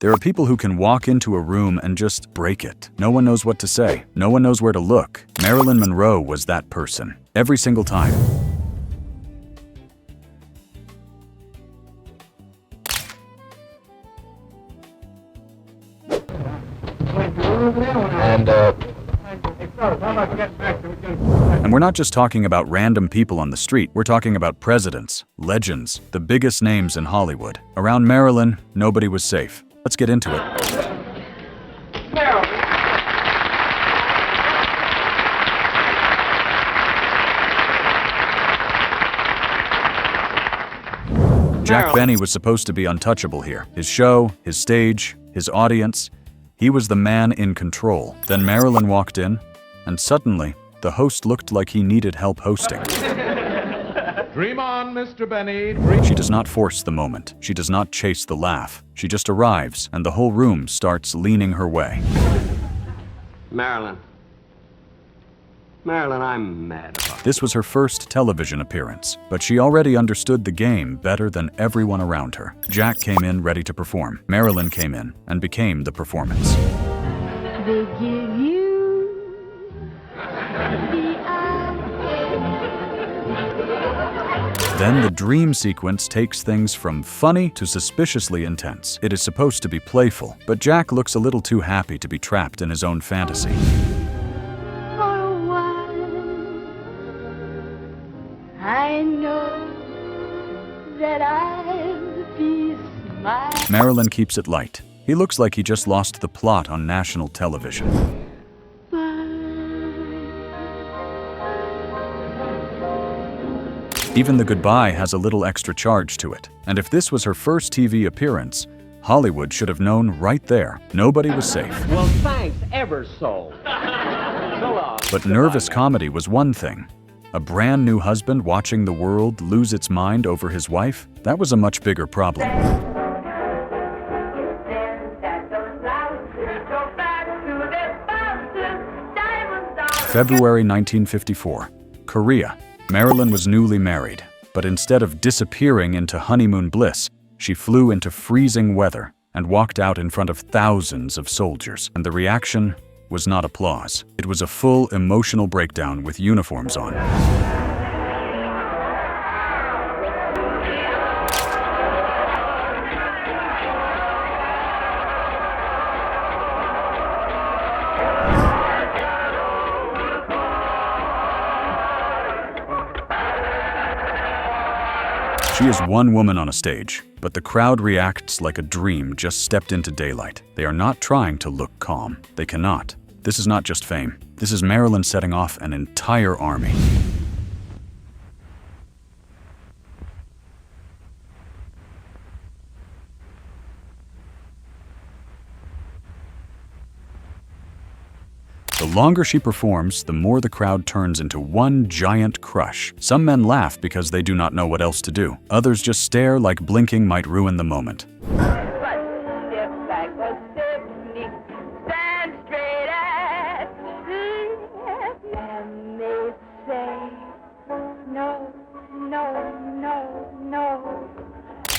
There are people who can walk into a room and just break it. No one knows what to say. No one knows where to look. Marilyn Monroe was that person. Every single time. And we're not just talking about random people on the street, we're talking about presidents, legends, the biggest names in Hollywood. Around Marilyn, nobody was safe. Let's get into it. Jack Benny was supposed to be untouchable here. His show, his stage, his audience. He was the man in control. Then Marilyn walked in, and suddenly, the host looked like he needed help hosting. Dream on, Mr. Benny. Dream. She does not force the moment. She does not chase the laugh. She just arrives, and the whole room starts leaning her way. Marilyn, I'm mad about This was her first television appearance, but she already understood the game better than everyone around her. Jack came in ready to perform. Marilyn came in and became the performance. They give you the Then the dream sequence takes things from funny to suspiciously intense. It is supposed to be playful, but Jack looks a little too happy to be trapped in his own fantasy. for a while. I know that I'll be smiling. Marilyn keeps it light. He looks like he just lost the plot on national television. Even the goodbye has a little extra charge to it. And if this was her first TV appearance, Hollywood should have known right there. Nobody was safe. Well, thanks ever so. So long. But nervous comedy was one thing. A brand new husband watching the world lose its mind over his wife? That was a much bigger problem. February 1954, Korea. Marilyn was newly married, but instead of disappearing into honeymoon bliss, she flew into freezing weather and walked out in front of thousands of soldiers. And the reaction was not applause. It was a full emotional breakdown with uniforms on. She is one woman on a stage, but the crowd reacts like a dream just stepped into daylight. They are not trying to look calm. They cannot. This is not just fame. This is Marilyn setting off an entire army. The longer she performs, the more the crowd turns into one giant crush. Some men laugh because they do not know what else to do. Others just stare like blinking might ruin the moment.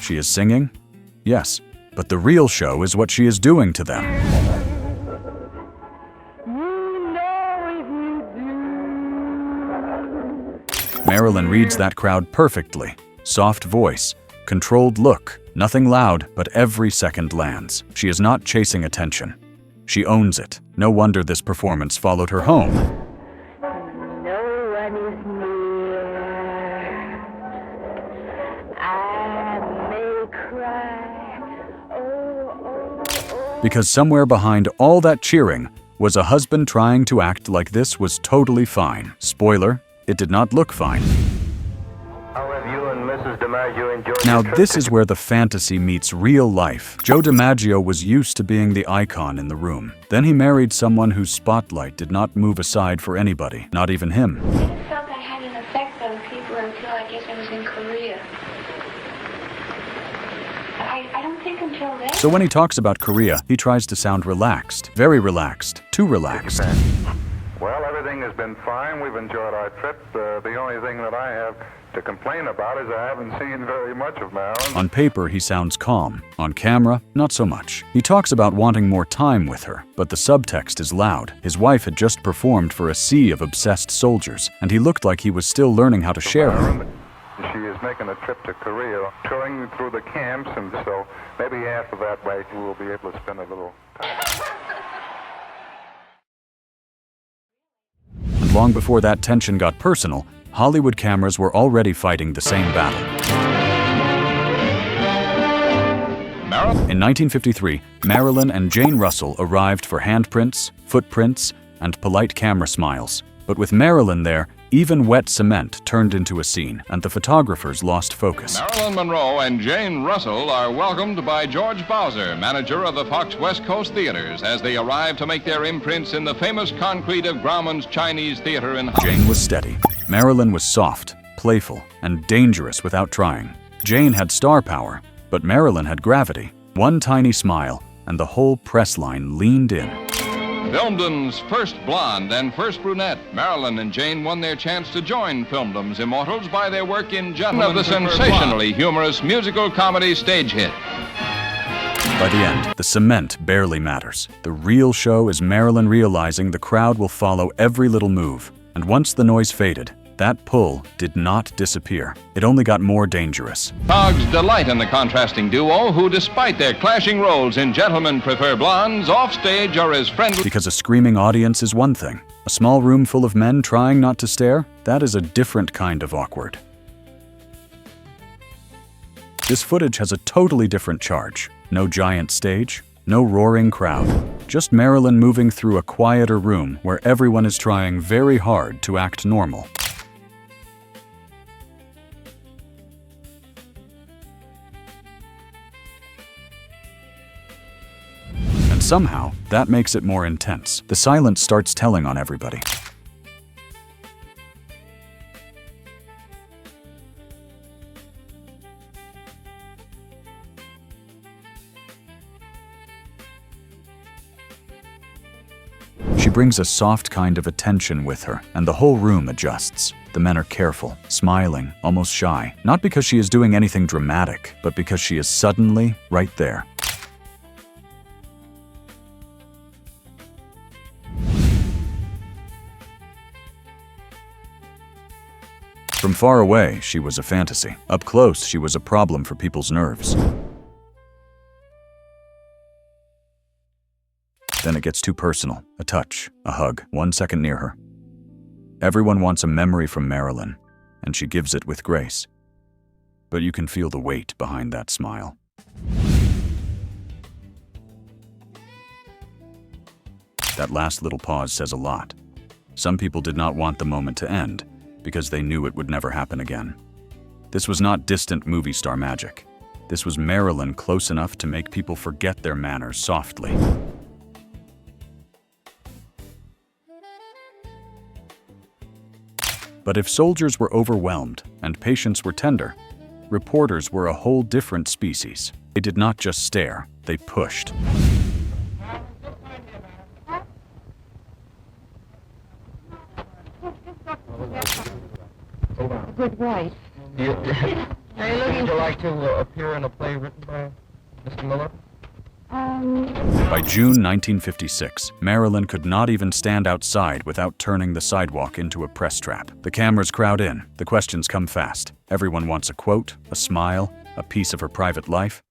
She is singing? Yes, but the real show is what she is doing to them. Marilyn reads that crowd perfectly. Soft voice, controlled look, nothing loud, but every second lands. She is not chasing attention. She owns it. No wonder this performance followed her home. No one is near. I may cry. Oh. Because somewhere behind all that cheering was a husband trying to act like this was totally fine. Spoiler, it did not look fine. How have you and Mrs. DiMaggio enjoyed Now your trip this to- is where the fantasy meets real life. Joe DiMaggio was used to being the icon in the room. Then he married someone whose spotlight did not move aside for anybody, not even him. I felt I had an effect on people until I guess I was in Korea. I don't think until then. So when he talks about Korea, he tries to sound relaxed, very relaxed, too relaxed. Well, everything everything has been fine. We've enjoyed our trip. The only thing that I have to complain about is I haven't seen very much of Marilyn. On paper, he sounds calm. On camera, not so much. He talks about wanting more time with her, but the subtext is loud. His wife had just performed for a sea of obsessed soldiers, and he looked like he was still learning how to share her. She is making a trip to Korea, touring through the camps, and so maybe after that, we will be able to spend a little time. And long before that tension got personal, Hollywood cameras were already fighting the same battle. In 1953, Marilyn and Jane Russell arrived for handprints, footprints, and polite camera smiles. But with Marilyn there, even wet cement turned into a scene, and the photographers lost focus. Marilyn Monroe and Jane Russell are welcomed by George Bowser, manager of the Fox West Coast Theaters, as they arrive to make their imprints in the famous concrete of Grauman's Chinese Theater in Hollywood. Jane was steady. Marilyn was soft, playful, and dangerous without trying. Jane had star power, but Marilyn had gravity. One tiny smile, and the whole press line leaned in. Filmdom's first blonde and first brunette, Marilyn and Jane won their chance to join Filmdom's immortals by their work in Gentlemen of the sensationally humorous musical comedy stage hit. By the end, the cement barely matters. The real show is Marilyn realizing the crowd will follow every little move. And once the noise faded, that pull did not disappear. It only got more dangerous. Hogs delight in the contrasting duo who, despite their clashing roles in Gentlemen Prefer Blondes, offstage are as friendly. Because a screaming audience is one thing. A small room full of men trying not to stare, that is a different kind of awkward. This footage has a totally different charge. No giant stage, no roaring crowd. Just Marilyn moving through a quieter room where everyone is trying very hard to act normal. And somehow, that makes it more intense. The silence starts telling on everybody. She brings a soft kind of attention with her, and the whole room adjusts. The men are careful, smiling, almost shy. Not because she is doing anything dramatic, but because she is suddenly right there. From far away, she was a fantasy. Up close, she was a problem for people's nerves. Then it gets too personal. A touch, a hug, 1 second near her. Everyone wants a memory from Marilyn, and she gives it with grace. But you can feel the weight behind that smile. That last little pause says a lot. Some people did not want the moment to end, because they knew it would never happen again. This was not distant movie star magic. This was Marilyn close enough to make people forget their manners softly. But if soldiers were overwhelmed and patients were tender, reporters were a whole different species. They did not just stare, they pushed. Good wife. Are you looking? Would you like to appear in a play written by Mr. Miller? By June 1956, Marilyn could not even stand outside without turning the sidewalk into a press trap. The cameras crowd in, the questions come fast. Everyone wants a quote, a smile, a piece of her private life.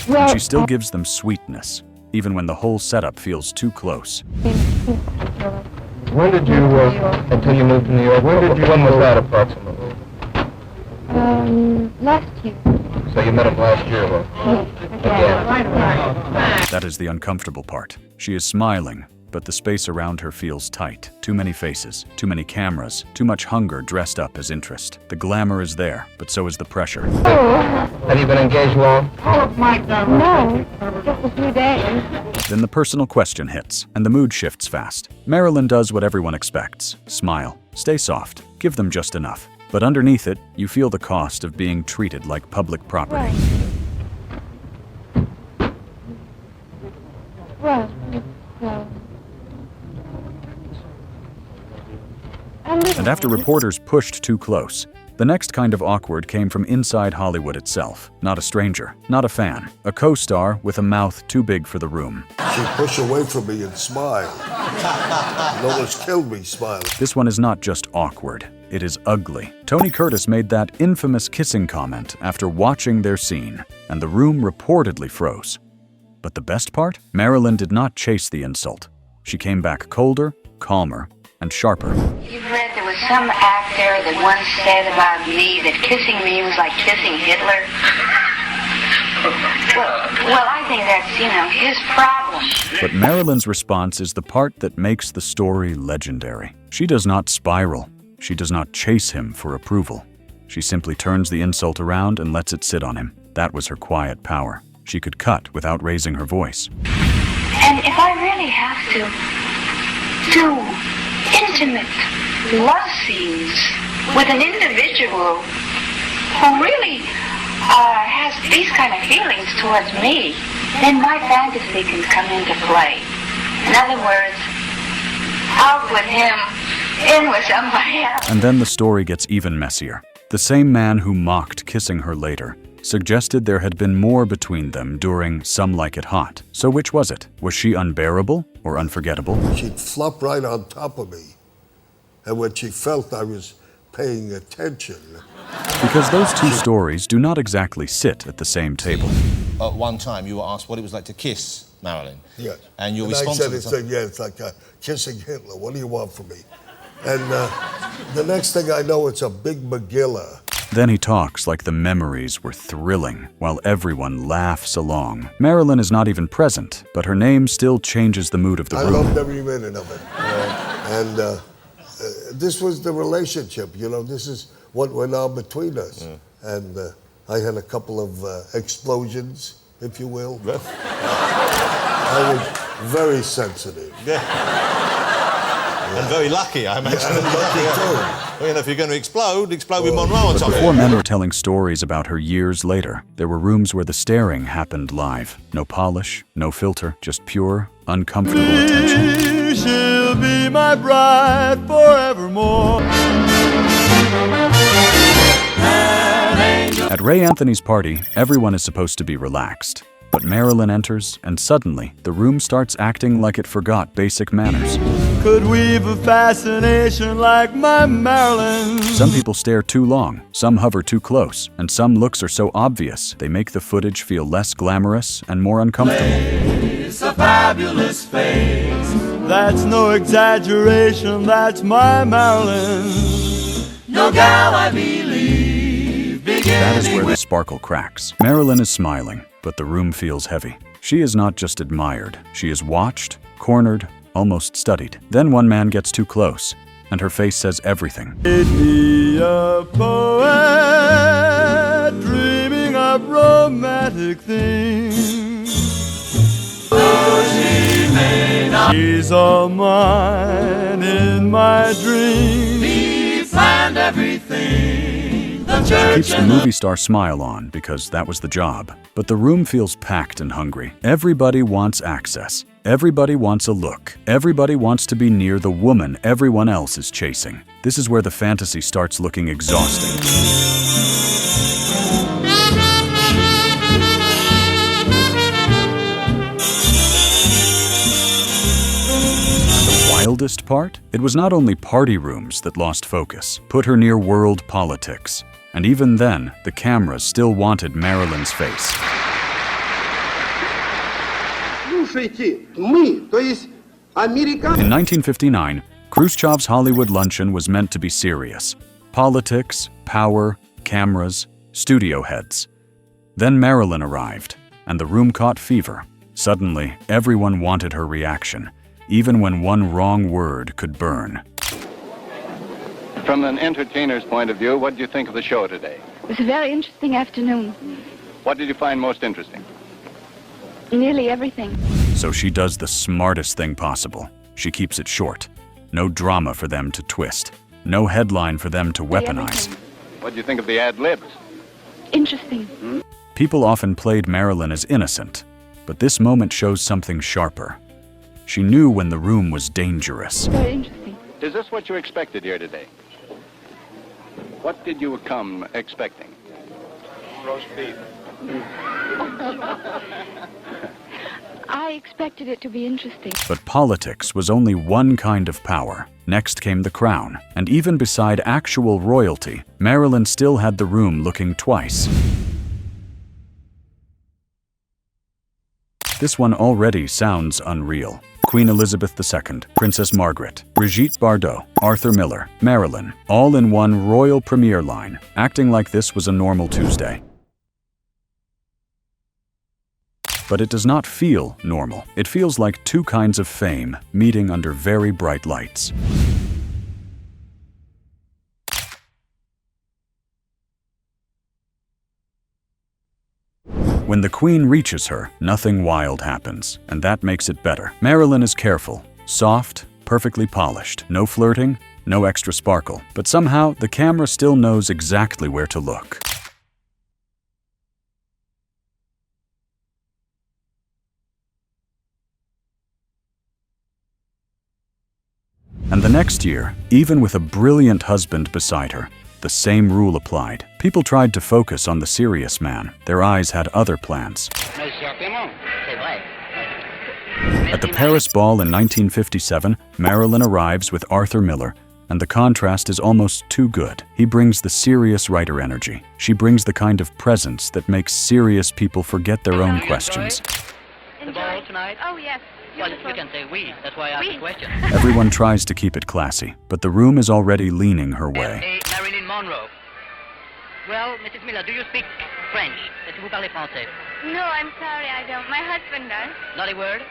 And she still gives them sweetness, even when the whole setup feels too close. When did you, until you moved to New York, when was that approximately? Last year. So you met him last year, That is the uncomfortable part. She is smiling, but the space around her feels tight. Too many faces, too many cameras, too much hunger dressed up as interest. The glamour is there, but so is the pressure. Have you been engaged long? No, just a few days. Then the personal question hits, and the mood shifts fast. Marilyn does what everyone expects. Smile, stay soft, give them just enough. But underneath it, you feel the cost of being treated like public property. Well, And after reporters pushed too close, the next kind of awkward came from inside Hollywood itself. Not a stranger, not a fan, a co-star with a mouth too big for the room. She'd push away from me and smile. It almost killed me smiling. This one is not just awkward, it is ugly. Tony Curtis made that infamous kissing comment after watching their scene, and the room reportedly froze. But the best part? Marilyn did not chase the insult. She came back colder, calmer, and sharper. You've read there was some actor that once said about me that kissing me was like kissing Hitler. Well, I think that's, his problem. But Marilyn's response is the part that makes the story legendary. She does not spiral. She does not chase him for approval. She simply turns the insult around and lets it sit on him. That was her quiet power. She could cut without raising her voice. And if I really have to do intimate love scenes with an individual who really has these kind of feelings towards me, then my fantasy can come into play. In other words, out with him, in with somebody else. And then the story gets even messier. The same man who mocked kissing her later suggested there had been more between them during Some Like It Hot. So which was it? Was she unbearable or unforgettable? She'd flop right on top of me. And when she felt I was paying attention... Because those two stories do not exactly sit at the same table. At one time, you were asked what it was like to kiss Marilyn. Yes. And your I response said, was... it's like kissing Hitler. What do you want from me? And the next thing I know, it's a big Megillah. Then he talks like the memories were thrilling, while everyone laughs along. Marilyn is not even present, but her name still changes the mood of the room. I loved every minute of it. And this was the relationship, this is what went on between us. And I had a couple of explosions, if you will. I was very sensitive. And very lucky, I imagine. Yeah, lucky too. Well, if you're going to explode with Monroe on top of it. Before men were telling stories about her years later, there were rooms where the staring happened live. No polish, no filter, just pure, uncomfortable attention. She'll be my bride forevermore. At Ray Anthony's party, everyone is supposed to be relaxed. But Marilyn enters, and suddenly, the room starts acting like it forgot basic manners. Could weave a fascination like my Marilyn. Some people stare too long, some hover too close, and some looks are so obvious they make the footage feel less glamorous and more uncomfortable. It's a fabulous face. That's no exaggeration, that's my Marilyn. No gal, I believe. That is where the sparkle cracks. Marilyn is smiling, but the room feels heavy. She is not just admired, she is watched, cornered, almost studied. Then one man gets too close, and her face says everything. Made me a poet, dreaming of romantic things. Though she may not, she's all mine in my dreams. We planned everything. She keeps the movie star smile on because that was the job. But the room feels packed and hungry. Everybody wants access. Everybody wants a look. Everybody wants to be near the woman everyone else is chasing. This is where the fantasy starts looking exhausting. The wildest part? It was not only party rooms that lost focus. Put her near world politics. And even then, the cameras still wanted Marilyn's face. In 1959, Khrushchev's Hollywood luncheon was meant to be serious. Politics, power, cameras, studio heads. Then Marilyn arrived, and the room caught fever. Suddenly, everyone wanted her reaction, even when one wrong word could burn. From an entertainer's point of view, what did you think of the show today? It was a very interesting afternoon. What did you find most interesting? Nearly everything. So she does the smartest thing possible. She keeps it short. No drama for them to twist. No headline for them to weaponize. What did you think of the ad-libs? Interesting. People often played Marilyn as innocent, but this moment shows something sharper. She knew when the room was dangerous. Very interesting. Is this what you expected here today? What did you come expecting? Roast beef. I expected it to be interesting. But politics was only one kind of power. Next came the crown, and even beside actual royalty, Marilyn still had the room looking twice. This one already sounds unreal. Queen Elizabeth II, Princess Margaret, Brigitte Bardot, Arthur Miller, Marilyn, all in one royal premiere line, acting like this was a normal Tuesday. But it does not feel normal. It feels like two kinds of fame meeting under very bright lights. When the Queen reaches her, nothing wild happens, and that makes it better. Marilyn is careful, soft, perfectly polished, no flirting, no extra sparkle, but somehow the camera still knows exactly where to look. And the next year, even with a brilliant husband beside her, the same rule applied. People tried to focus on the serious man. Their eyes had other plans. At the Paris ball in 1957, Marilyn arrives with Arthur Miller, and the contrast is almost too good. He brings the serious writer energy. She brings the kind of presence that makes serious people forget their own questions. The ball tonight? Oh, yes. Well, you can say we. That's why I asked the question. Everyone tries to keep it classy, but the room is already leaning her way. Marilyn Monroe. Well, Mrs. Miller, do you speak French? Est-ce que vous parlez français? No, I'm sorry, I don't. My husband does. Not a word?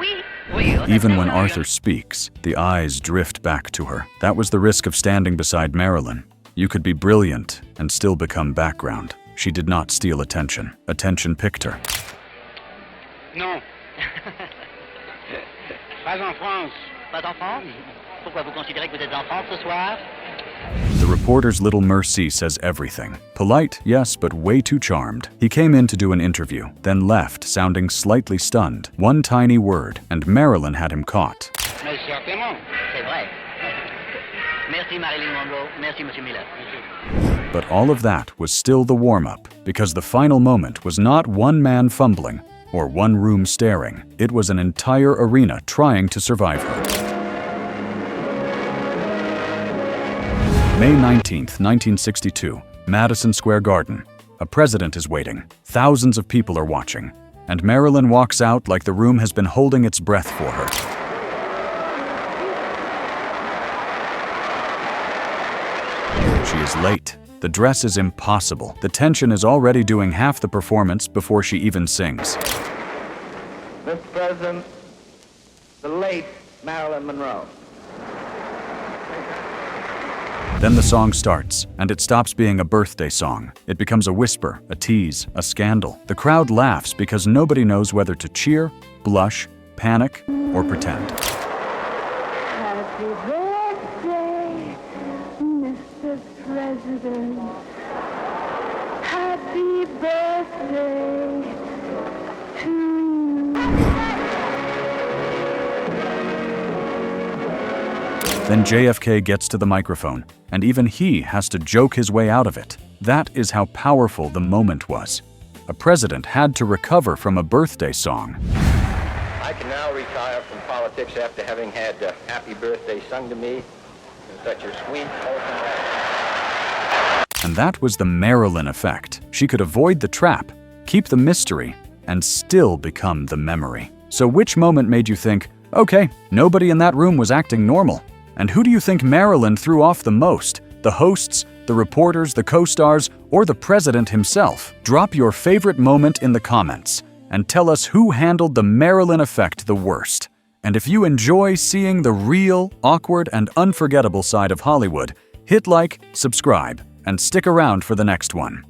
Oui. Oui. Okay. Even when Arthur speaks, the eyes drift back to her. That was the risk of standing beside Marilyn. You could be brilliant and still become background. She did not steal attention. Attention picked her. Non. Pas en France. Pas en France? Pourquoi vous considérez que vous êtes en France ce soir? The reporter's little Mercy says everything. Polite, yes, but way too charmed. He came in to do an interview, then left, sounding slightly stunned. One tiny word, and Marilyn had him caught. Mais certainement. C'est vrai. Merci, Marilyn Monroe. Merci, Monsieur Miller. But all of that was still the warm-up, because the final moment was not one man fumbling or one room staring. It was an entire arena trying to survive her. May 19th, 1962, Madison Square Garden. A president is waiting. Thousands of people are watching. And Marilyn walks out like the room has been holding its breath for her. She is late. The dress is impossible. The tension is already doing half the performance before she even sings. Mr. President, the late Marilyn Monroe. Then the song starts, and it stops being a birthday song. It becomes a whisper, a tease, a scandal. The crowd laughs because nobody knows whether to cheer, blush, panic, or pretend. Happy birthday, Mr. President. Happy birthday to you. Then JFK gets to the microphone, and even he has to joke his way out of it. That is how powerful the moment was. A president had to recover from a birthday song. I can now retire from politics after having had Happy Birthday sung to me in such a sweet, wholesome way. And that was the Marilyn effect. She could avoid the trap, keep the mystery, and still become the memory. So which moment made you think, okay, nobody in that room was acting normal? And who do you think Marilyn threw off the most? The hosts, the reporters, the co-stars, or the president himself? Drop your favorite moment in the comments and tell us who handled the Marilyn effect the worst. And if you enjoy seeing the real, awkward, and unforgettable side of Hollywood, hit like, subscribe, and stick around for the next one.